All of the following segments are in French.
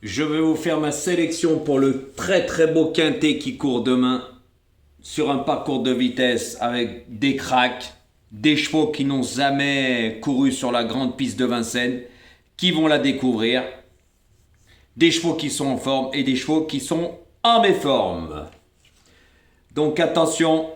Je vais vous faire ma sélection pour le très très beau quintet qui court demain sur un parcours de vitesse avec des cracks, des chevaux qui n'ont jamais couru sur la grande piste de Vincennes, qui vont la découvrir, des chevaux qui sont en forme et des chevaux qui sont en méforme. Donc attention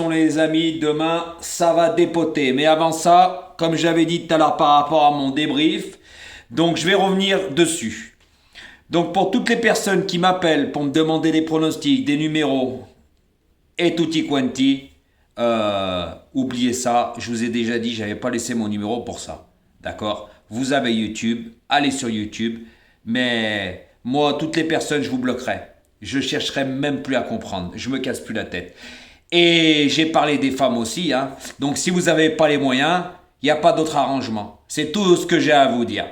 les amis, demain ça va dépoter. Mais avant ça, comme j'avais dit tout à l'heure par rapport à mon débrief, donc je vais revenir dessus. Donc pour toutes les personnes qui m'appellent pour me demander des pronostics, des numéros et tutti quanti, oubliez ça, je vous ai déjà dit, je n'avais pas laissé mon numéro pour ça. D'accord? Vous avez YouTube, allez sur YouTube, mais moi, toutes les personnes, je vous bloquerai. Je chercherai même plus à comprendre, je me casse plus la tête. Et j'ai parlé des femmes aussi, hein. Donc si vous n'avez pas les moyens, il n'y a pas d'autre arrangement. C'est tout ce que j'ai à vous dire.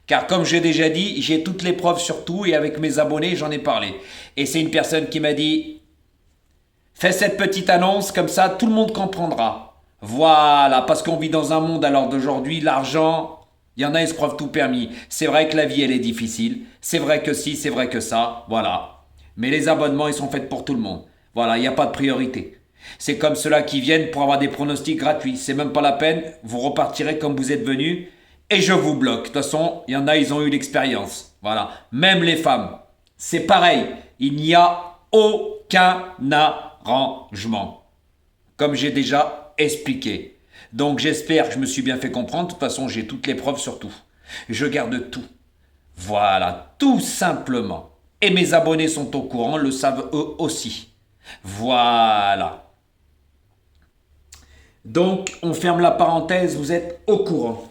Car comme j'ai déjà dit, j'ai toutes les preuves sur tout et avec mes abonnés, j'en ai parlé. Et c'est une personne qui m'a dit, fais cette petite annonce, comme ça tout le monde comprendra. Voilà, parce qu'on vit dans un monde à l'heure d'aujourd'hui, l'argent, il y en a, ils se croient tout permis. C'est vrai que la vie, elle est difficile. C'est vrai que si, c'est vrai que ça, voilà. Mais les abonnements, ils sont faits pour tout le monde. Voilà, il n'y a pas de priorité. C'est comme ceux-là qui viennent pour avoir des pronostics gratuits. C'est même pas la peine, vous repartirez comme vous êtes venus et je vous bloque. De toute façon, il y en a, ils ont eu l'expérience. Voilà, même les femmes. C'est pareil, il n'y a aucun arrangement. Comme j'ai déjà expliqué. Donc j'espère que je me suis bien fait comprendre. De toute façon, j'ai toutes les preuves sur tout. Je garde tout. Voilà, tout simplement. Et mes abonnés sont au courant, le savent eux aussi. Voilà. Donc, on ferme la parenthèse, vous êtes au courant.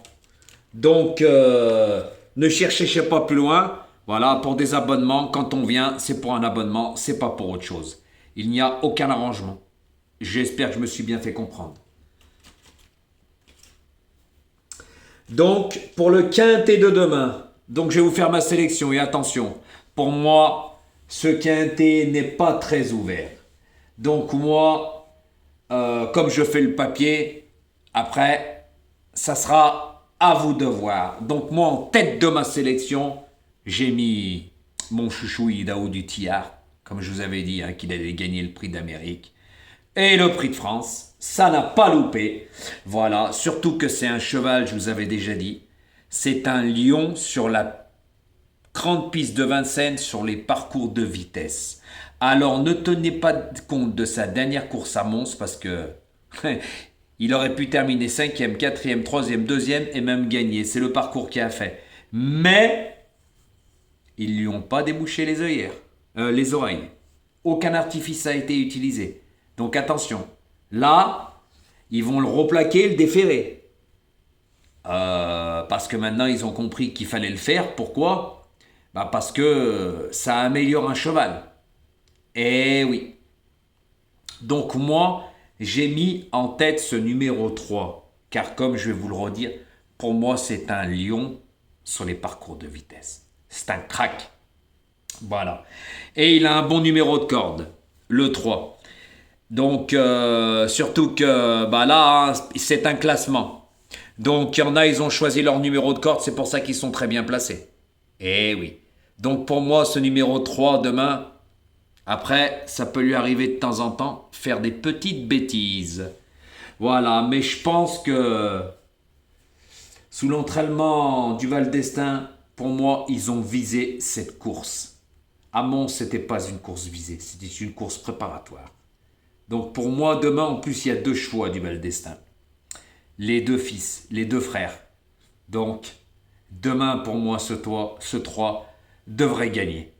Donc, ne cherchez pas plus loin. Voilà, pour des abonnements, quand on vient, c'est pour un abonnement, c'est pas pour autre chose. Il n'y a aucun arrangement. J'espère que je me suis bien fait comprendre. Donc, pour le quintet de demain, donc je vais vous faire ma sélection et attention, pour moi, ce quintet n'est pas très ouvert. Donc moi, comme je fais le papier, après, ça sera à vous de voir. Donc moi, en tête de ma sélection, j'ai mis mon chouchou Idaho du Tillard, comme je vous avais dit, hein, qu'il allait gagner le prix d'Amérique. Et le prix de France, ça n'a pas loupé. Voilà, surtout que c'est un cheval, je vous avais déjà dit. C'est un lion sur la grande piste de Vincennes sur les parcours de vitesse. Alors ne tenez pas compte de sa dernière course à Mons parce que il aurait pu terminer 5e, 4e, 3e, 2e et même gagner. C'est le parcours qu'il a fait. Mais ils lui ont pas débouché les œillères, les oreilles. Aucun artifice a été utilisé. Donc attention. Là, ils vont le replaquer, le déférer. Parce que maintenant, ils ont compris qu'il fallait le faire. Pourquoi? Parce que ça améliore un cheval. Eh oui. Donc moi, j'ai mis en tête ce numéro 3. Car comme je vais vous le redire, pour moi, c'est un lion sur les parcours de vitesse. C'est un crack. Voilà. Et il a un bon numéro de corde, le 3. Donc, surtout que là, hein, c'est un classement. Donc, il y en a, ils ont choisi leur numéro de corde, c'est pour ça qu'ils sont très bien placés. Eh oui. Donc, pour moi, ce numéro 3 demain, après, ça peut lui arriver de temps en temps, faire des petites bêtises. Voilà, mais je pense que sous l'entraînement du Val d'Estaing, pour moi, ils ont visé cette course. À Mons, ce n'était pas une course visée, c'était une course préparatoire. Donc pour moi, demain, en plus, il y a deux chevaux à du Val d'Estaing. Les deux fils, les deux frères. Donc, demain, pour moi, ce 3 devrait gagner.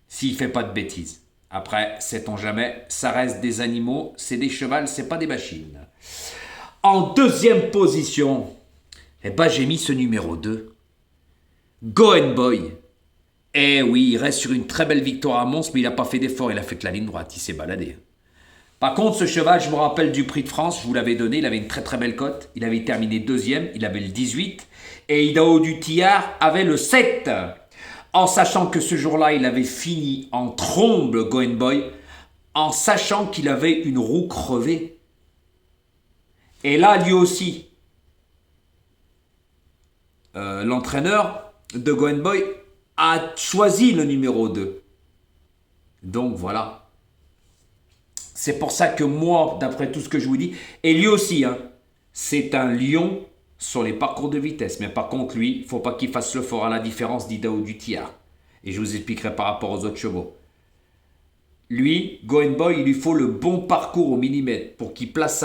S'il ne fait pas de bêtises. Après, sait-on jamais, ça reste des animaux, c'est des chevals, c'est pas des machines. En deuxième position, j'ai mis ce numéro 2. Go and Boy. Eh oui, il reste sur une très belle victoire à Mons, mais il n'a pas fait d'effort, il a fait que la ligne droite, il s'est baladé. Par contre, ce cheval, je me rappelle du prix de France, je vous l'avais donné, il avait une très très belle cote. Il avait terminé deuxième, il avait le 18. Et Idaho du Tillard avait le 7. En sachant que ce jour-là, il avait fini en trombe Going Boy, en sachant qu'il avait une roue crevée. Et là, lui aussi, l'entraîneur de Going Boy a choisi le numéro 2. Donc voilà. C'est pour ça que moi, d'après tout ce que je vous dis, et lui aussi, hein, c'est un lion sur les parcours de vitesse. Mais par contre, lui, il ne faut pas qu'il fasse le fort à la différence d'Idaho du Tiar. Et je vous expliquerai par rapport aux autres chevaux. Lui, Going Boy, il lui faut le bon parcours au millimètre pour qu'il place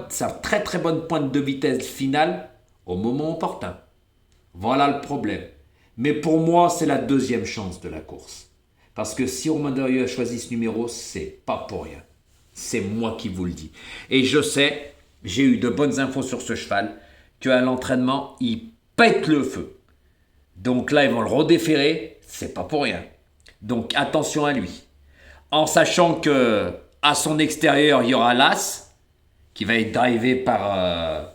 sa très très bonne pointe de vitesse finale au moment opportun. Voilà le problème. Mais pour moi, c'est la deuxième chance de la course. Parce que si Romain Derieux a choisi ce numéro, c'est pas pour rien. C'est moi qui vous le dis. Et je sais, j'ai eu de bonnes infos sur ce cheval, qu'à l'entraînement, il pète le feu. Donc là, ils vont le redéférer, c'est pas pour rien. Donc attention à lui. En sachant que à son extérieur, il y aura l'As, qui va être drivé par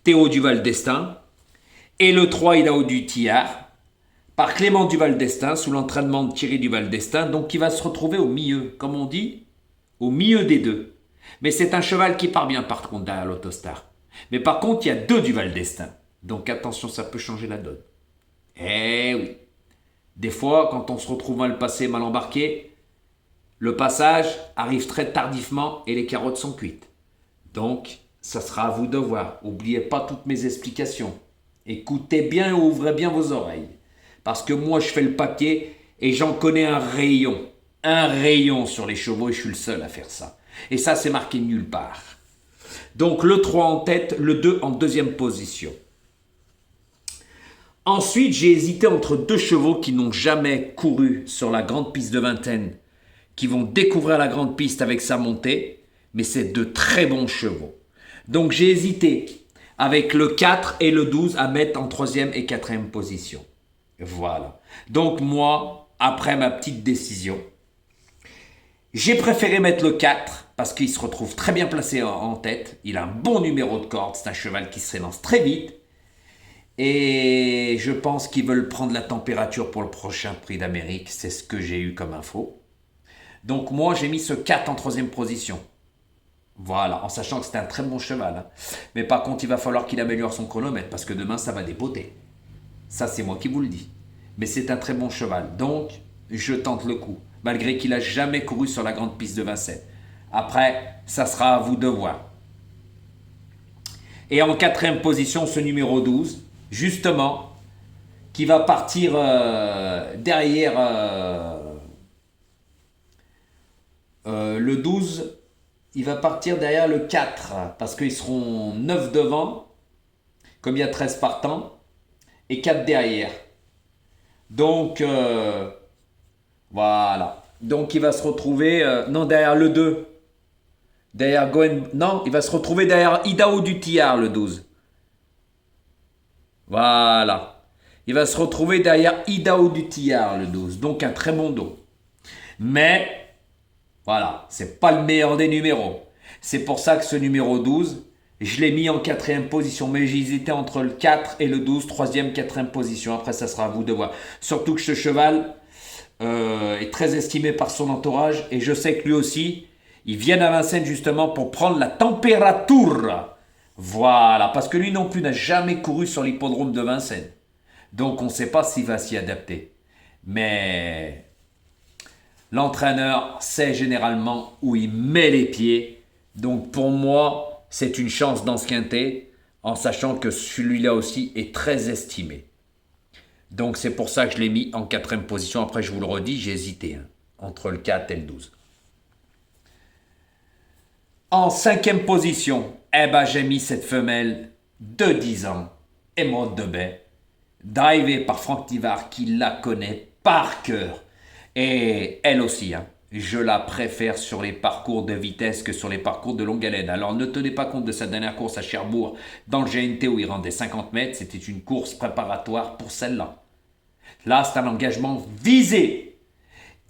Théo Duval d'Estaing, et le 3 Idaho du Tiar, par Clément Duval d'Estaing, sous l'entraînement de Thierry Duval d'Estaing, donc qui va se retrouver au milieu, comme on dit, au milieu des deux. Mais c'est un cheval qui part bien par contre derrière l'Autostar. Mais par contre, il y a 2 Duval d'Estaing. Donc attention, ça peut changer la donne. Eh oui. Des fois, quand on se retrouve mal passé, mal embarqué, le passage arrive très tardivement et les carottes sont cuites. Donc, ça sera à vous de voir. N'oubliez pas toutes mes explications. Écoutez bien et ouvrez bien vos oreilles. Parce que moi, je fais le papier et j'en connais un rayon. Un rayon sur les chevaux et je suis le seul à faire ça. Et ça, c'est marqué nulle part. Donc, le 3 en tête, le 2 en deuxième position. Ensuite, j'ai hésité entre 2 chevaux qui n'ont jamais couru sur la grande piste de Vincennes, qui vont découvrir la grande piste avec sa montée, mais c'est de très bons chevaux. Donc j'ai hésité avec le 4 et le 12 à mettre en 3e et 4e position. Voilà. Donc moi, après ma petite décision, j'ai préféré mettre le 4 parce qu'il se retrouve très bien placé en tête. Il a un bon numéro de corde, c'est un cheval qui s'élance très vite. Et je pense qu'ils veulent prendre la température pour le prochain prix d'Amérique, c'est ce que j'ai eu comme info. Donc moi, j'ai mis ce 4 en 3e position. Voilà, en sachant que c'était un très bon cheval. Hein. Mais par contre, il va falloir qu'il améliore son chronomètre, parce que demain, ça va dépoter. Ça, c'est moi qui vous le dis. Mais c'est un très bon cheval. Donc, je tente le coup, malgré qu'il n'a jamais couru sur la grande piste de Vincennes. Après, ça sera à vous de voir. Et en 4e position, ce numéro 12, justement, qui va partir derrière... le 12, il va partir derrière le 4 parce qu'ils seront 9 devant, comme il y a 13 partants, et 4 derrière. Donc, voilà. Donc, il va se retrouver, non, derrière le 2. Derrière non, il va se retrouver derrière Idaho du Tiar, le 12. Voilà. Il va se retrouver derrière Idaho du Tiar, le 12. Donc, un très bon dos. Mais... voilà, c'est pas le meilleur des numéros. C'est pour ça que ce numéro 12, je l'ai mis en 4e position. Mais j'hésitais entre le 4 et le 12, 3e, 4e position. Après, ça sera à vous de voir. Surtout que ce cheval est très estimé par son entourage. Et je sais que lui aussi, il vient à Vincennes justement pour prendre la température. Voilà, parce que lui non plus n'a jamais couru sur l'hippodrome de Vincennes. Donc on ne sait pas s'il va s'y adapter. Mais... l'entraîneur sait généralement où il met les pieds. Donc pour moi, c'est une chance dans ce quintet, en sachant que celui-là aussi est très estimé. Donc c'est pour ça que je l'ai mis en 4e position. Après, je vous le redis, j'ai hésité entre le 4 et le 12. En 5e position, j'ai mis cette femelle de 10 ans, Émeraude de Baie, drivée par Franck Nivard, qui la connaît par cœur. Et elle aussi, je la préfère sur les parcours de vitesse que sur les parcours de longue haleine. Alors ne tenez pas compte de sa dernière course à Cherbourg dans le GNT où il rendait 50 mètres. C'était une course préparatoire pour celle-là. Là, c'est un engagement visé.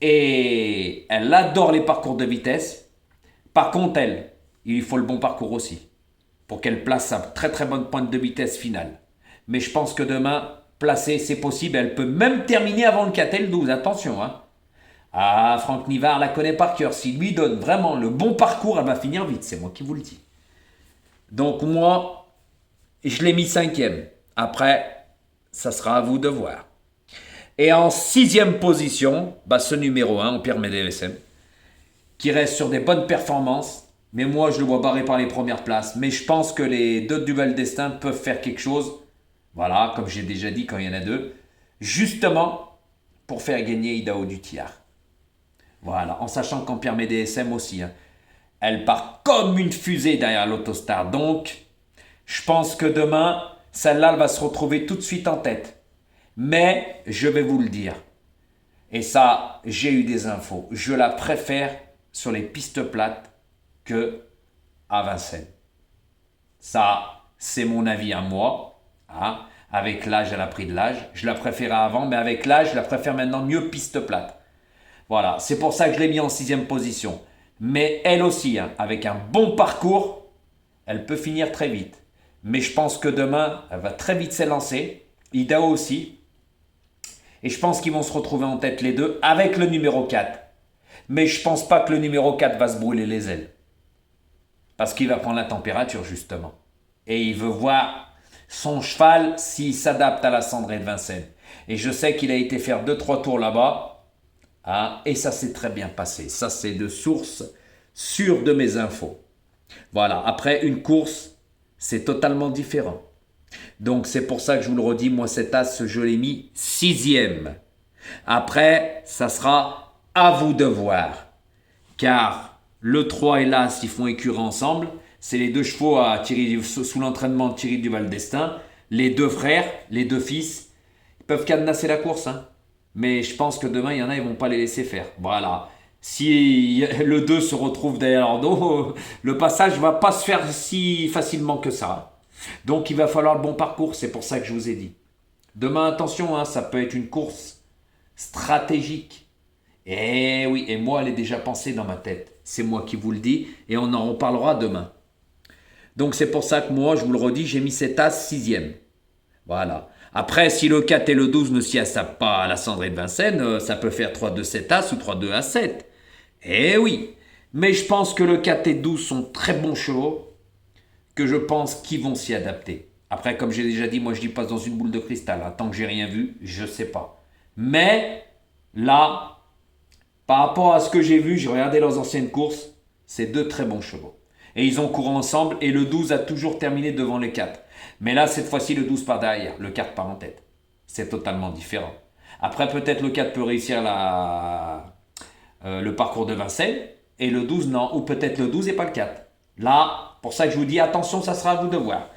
Et elle adore les parcours de vitesse. Par contre, il lui faut le bon parcours aussi pour qu'elle place sa très très bonne pointe de vitesse finale. Mais je pense que demain, placer, c'est possible. Elle peut même terminer avant le 4 et le 12. Attention, Ah, Franck Nivard la connaît par cœur. S'il lui donne vraiment le bon parcours, elle va finir vite. C'est moi qui vous le dis. Donc moi, je l'ai mis 5e. Après, ça sera à vous de voir. Et en 6e position, bah, ce numéro 1, Empire DSM, qui reste sur des bonnes performances. Mais moi, je le vois barré par les premières places. Mais je pense que les deux Duval Destin peuvent faire quelque chose. Voilà, comme j'ai déjà dit quand il y en a deux. Justement, pour faire gagner Idaho du Tiers. Voilà, en sachant qu'Empire DSM aussi, hein, elle part comme une fusée derrière l'Autostar. Donc, je pense que demain, celle-là, elle va se retrouver tout de suite en tête. Mais, je vais vous le dire. Et ça, j'ai eu des infos. Je la préfère sur les pistes plates que à Vincennes. Ça, c'est mon avis à moi. Hein. Avec l'âge, elle a pris de l'âge. Je la préférais avant, mais avec l'âge, je la préfère maintenant mieux piste plate. Voilà, c'est pour ça que je l'ai mis en 6e position. Mais elle aussi, hein, avec un bon parcours, elle peut finir très vite. Mais je pense que demain, elle va très vite s'élancer. Idaho aussi. Et je pense qu'ils vont se retrouver en tête les deux avec le numéro 4. Mais je ne pense pas que le numéro 4 va se brûler les ailes. Parce qu'il va prendre la température justement. Et il veut voir son cheval s'il s'adapte à la cendrée de Vincennes. Et je sais qu'il a été faire 2-3 tours là-bas. Hein, et ça s'est très bien passé. Ça, c'est de source sûre de mes infos. Voilà, après une course, c'est totalement différent. Donc c'est pour ça que je vous le redis, moi cet as, je l'ai mis 6e. Après, ça sera à vous de voir. Car le 3 et l'as, ils font écurie ensemble. C'est les deux chevaux à Thierry, sous l'entraînement de Thierry Duval Destin. Les deux frères, les deux fils, ils peuvent cadenasser la course. Hein. Mais je pense que demain, il y en a, ils ne vont pas les laisser faire. Voilà. Si le 2 se retrouve derrière leur dos, le passage ne va pas se faire si facilement que ça. Donc il va falloir le bon parcours, c'est pour ça que je vous ai dit. Demain, attention, hein, ça peut être une course stratégique. Et oui, et moi, elle est déjà pensée dans ma tête. C'est moi qui vous le dis, et on en reparlera demain. Donc c'est pour ça que moi, je vous le redis, j'ai mis cet as 6e. Voilà. Après, si le 4 et le 12 ne s'y assappent pas à la cendrée de Vincennes, ça peut faire 3-2-7 as ou 3-2 as 7. Eh oui. Mais je pense que le 4 et 12 sont très bons chevaux, que je pense qu'ils vont s'y adapter. Après, comme j'ai déjà dit, moi je dis pas dans une boule de cristal. Hein. Tant que j'ai rien vu, je ne sais pas. Mais là, par rapport à ce que j'ai vu, j'ai regardé leurs anciennes courses, c'est deux très bons chevaux. Et ils ont couru ensemble et le 12 a toujours terminé devant le 4. Mais là, cette fois-ci, le 12 part derrière, le 4 part en tête. C'est totalement différent. Après, peut-être le 4 peut réussir le parcours de Vincennes et le 12 non. Ou peut-être le 12 et pas le 4. Là, pour ça que je vous dis, attention, ça sera à vous de voir.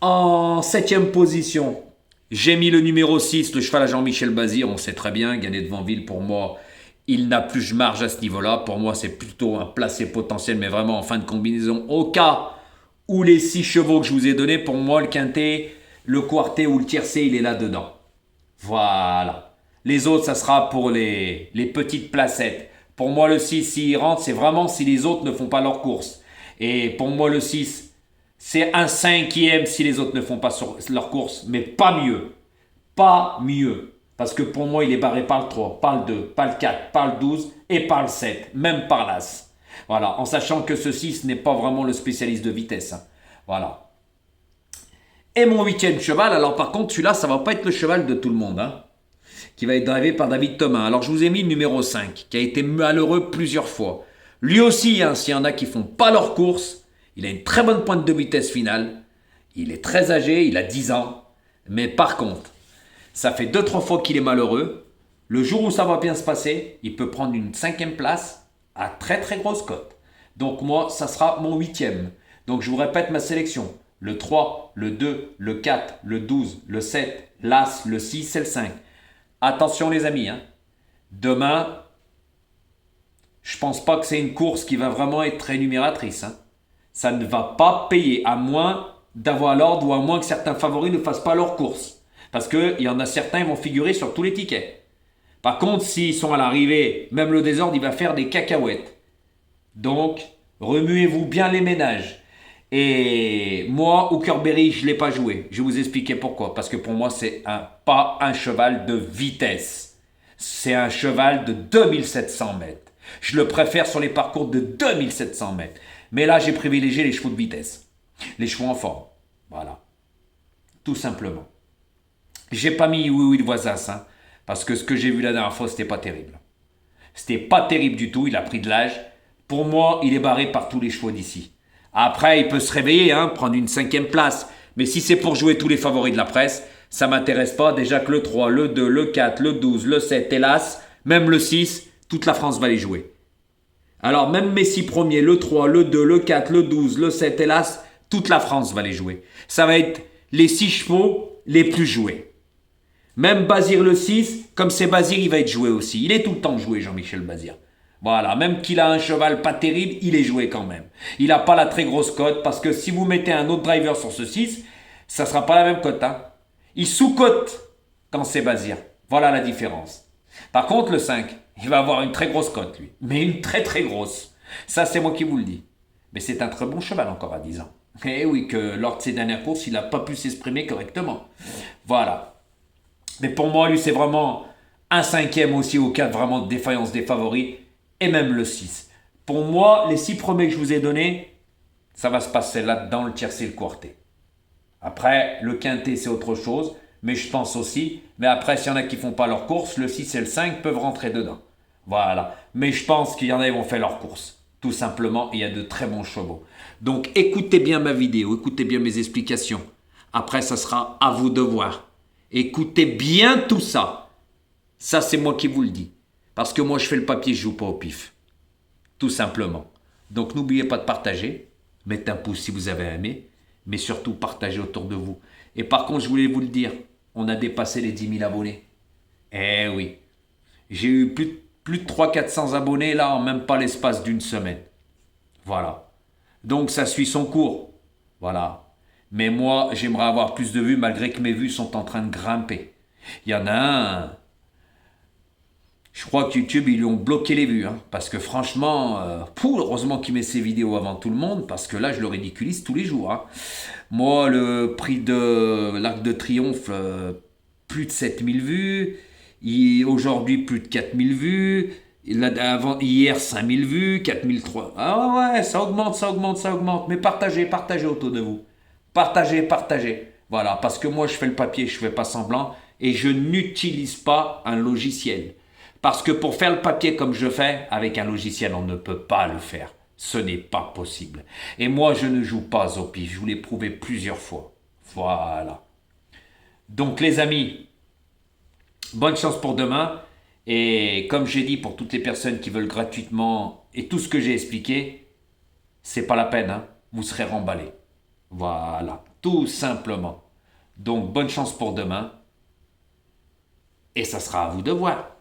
En 7e position, j'ai mis le numéro 6, le cheval à Jean-Michel Bazir. On sait très bien, gagner devant Ville, pour moi, il n'a plus de marge à ce niveau-là. Pour moi, c'est plutôt un placé potentiel, mais vraiment en fin de combinaison. Au cas où les 6 chevaux que je vous ai donnés, pour moi, le quintet, le quartet ou le tiercé, il est là-dedans. Voilà. Les autres, ça sera pour les petites placettes. Pour moi, le 6, s'il rentre, c'est vraiment si les autres ne font pas leur course. Et pour moi, le 6, c'est un 5e si les autres ne font pas leur course. Mais pas mieux. Pas mieux. Parce que pour moi, il est barré par le 3, par le 2, par le 4, par le 12 et par le 7. Même par l'As. Voilà. En sachant que ce 6 n'est pas vraiment le spécialiste de vitesse. Hein. Voilà. Et mon 8e cheval, alors par contre, celui-là, ça va pas être le cheval de tout le monde. Hein, qui va être drivé par David Thomas. Alors je vous ai mis le numéro 5, qui a été malheureux plusieurs fois. Lui aussi, hein, s'il y en a qui font pas leur course, il a une très bonne pointe de vitesse finale. Il est très âgé, il a 10 ans. Mais par contre, ça fait 2-3 fois qu'il est malheureux. Le jour où ça va bien se passer, il peut prendre une 5e place à très très grosse cote. Donc moi, ça sera mon 8e. Donc je vous répète ma sélection. Le 3, le 2, le 4, le 12, le 7, l'As, le 6 et le 5. Attention les amis, hein. Demain, je pense pas que c'est une course qui va vraiment être rémunératrice. Hein. Ça ne va pas payer, à moins d'avoir l'ordre ou à moins que certains favoris ne fassent pas leur course. Parce qu'il y en a certains qui vont figurer sur tous les tickets. Par contre, s'ils sont à l'arrivée, même le désordre, il va faire des cacahuètes. Donc, remuez-vous bien les ménages. Et moi, Hookerberry, je ne l'ai pas joué. Je vais vous expliquer pourquoi. Parce que pour moi, c'est pas un cheval de vitesse. C'est un cheval de 2700 mètres. Je le préfère sur les parcours de 2700 mètres. Mais là, j'ai privilégié les chevaux de vitesse. Les chevaux en forme. Voilà. Tout simplement. J'ai pas mis oui, oui, le voisin, hein, Parce que ce que j'ai vu la dernière fois, c'était pas terrible. C'était pas terrible du tout, il a pris de l'âge. Pour moi, il est barré par tous les chevaux d'ici. Après, il peut se réveiller, prendre une 5e place. Mais si c'est pour jouer tous les favoris de la presse, ça m'intéresse pas. Déjà que le 3, le 2, le 4, le 12, le 7, hélas, même le 6, toute la France va les jouer. Alors même mes 6 premiers, le 3, le 2, le 4, le 12, le 7, hélas, toute la France va les jouer. Ça va être les 6 chevaux les plus joués. Même Bazir le 6, comme c'est Bazir, il va être joué aussi. Il est tout le temps joué, Jean-Michel Bazir. Voilà, même qu'il a un cheval pas terrible, il est joué quand même. Il n'a pas la très grosse cote, parce que si vous mettez un autre driver sur ce 6, ça ne sera pas la même cote. Il sous-cote quand c'est Bazir. Voilà la différence. Par contre, le 5, il va avoir une très grosse cote, lui. Mais une très très grosse. Ça, c'est moi qui vous le dis. Mais c'est un très bon cheval encore à 10 ans. Eh oui, que lors de ses dernières courses, il n'a pas pu s'exprimer correctement. Voilà. Mais pour moi, lui, c'est vraiment un 5e aussi au cas de vraiment de défaillance des favoris. Et même le 6. Pour moi, les 6 premiers que je vous ai donnés, ça va se passer là-dedans, le tiercé et le quarté. Après, le quintet, c'est autre chose. Mais je pense aussi. Mais après, s'il y en a qui font pas leur course, le 6 et le 5 peuvent rentrer dedans. Voilà. Mais je pense qu'il y en a qui vont faire leur course. Tout simplement, il y a de très bons chevaux. Donc, écoutez bien ma vidéo, écoutez bien mes explications. Après, ça sera à vous de voir. Écoutez bien tout ça. Ça, c'est moi qui vous le dis. Parce que moi, je fais le papier, je joue pas au pif. Tout simplement. Donc, n'oubliez pas de partager. Mettez un pouce si vous avez aimé. Mais surtout, partagez autour de vous. Et par contre, je voulais vous le dire. On a dépassé les 10 000 abonnés. Eh oui. J'ai eu plus de 300-400 abonnés là en même pas l'espace d'une semaine. Voilà. Donc, ça suit son cours. Voilà. Mais moi, j'aimerais avoir plus de vues malgré que mes vues sont en train de grimper. Il y en a un... Je crois que YouTube, ils lui ont bloqué les vues. Parce que franchement, heureusement qu'il met ses vidéos avant tout le monde, parce que là, je le ridiculise tous les jours. Moi, le prix de l'Arc de Triomphe, plus de 7000 vues. Aujourd'hui, plus de 4000 vues. Hier, 5000 vues, 4003. Ah ouais, ça augmente, ça augmente, ça augmente. Mais partagez, partagez autour de vous. Partagez, partagez. Voilà, parce que moi, je fais le papier, je ne fais pas semblant. Et je n'utilise pas un logiciel. Parce que pour faire le papier comme je fais, avec un logiciel, on ne peut pas le faire. Ce n'est pas possible. Et moi, je ne joue pas au pif. Je vous l'ai prouvé plusieurs fois. Voilà. Donc, les amis, bonne chance pour demain. Et comme j'ai dit, pour toutes les personnes qui veulent gratuitement, et tout ce que j'ai expliqué, c'est pas la peine. Vous serez remballés. Voilà. Tout simplement. Donc, bonne chance pour demain. Et ça sera à vous de voir.